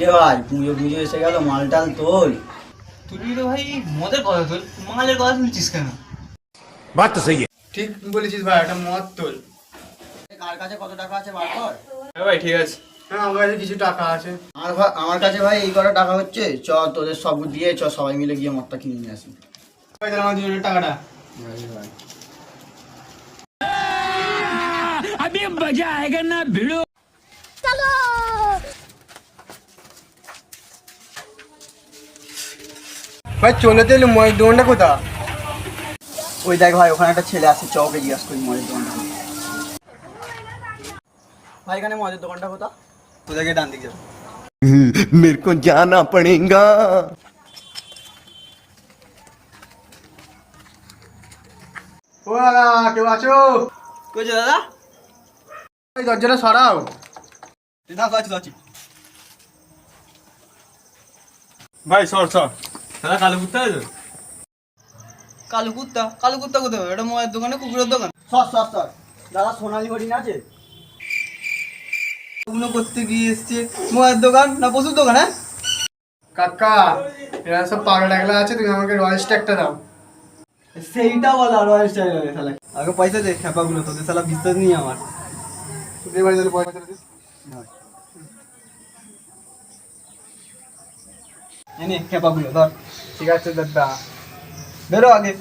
কিরে ভাই, পুজো পুজো এসে গেল, মালটাল তোল। তুই তো ভাই মদের কথা তোল, মালের কথা শুনছিস কেন? बात तो सही है। ঠিক বলেছিস ভাই, একটা মদ তোল। কার কাছে কত টাকা আছে বার কর। হ্যাঁ ভাই ঠিক আছে। হ্যাঁ আমার কাছে কিছু টাকা আছে। আমার কাছে ভাই এই কটা টাকা হচ্ছে, চ তোদের সব দিয়ে চ সবাই মিলে গিয়ে মদটা কিনে নিয়ে আসি। ভাই তাহলে আমার দুজনের টাকাটা। अभी मजा आएगा ना भिड़ो। ভাই চলে তো এলো, মদের দোকানটা কোথা? ওই দেখ ভাই, ওখানে একটা ছেলে আছে, চকে জিজ্ঞাসা করি মদের দোকানটা। ভাই এখানে মদের দোকানটা কোথা? তোদেরকে ডান দিকে যাবো। मेरे को जाना पड़ेगा। ও দাদা, কেউ আছো? কই যে দাদা? এই দরজাটা সরাও। দেখো আছি আছি। ভাই সর সর। দাদা কালো কুত্তা আছে? কালু কুত্তা? কালু কুত্তা কোথায়? এটা মদের দোকানে কুকুরের দোকান। সর সর সর। দাদা সোনালি হরিণ আছে? ওগুলো করতে গিয়ে এসছে মদের দোকান না পশুর দোকান? হ্যাঁ কাকা, এরা সব পাগল টাগলা আছে, তুমি আমাকে রয়্যাল স্ট্যাগটা দাও। সেইটা বলা রয়্যাল স্টাইল শালা। আগে পয়সা দে, খেপাগুলো তোদের শালা বিশ্বাস নেই আমার। তোদের বাড়ি তাহলে পয়সা দিস। এনে খেপাগুলো ধর। ঠিক আছে দাদা। বেরো আগে।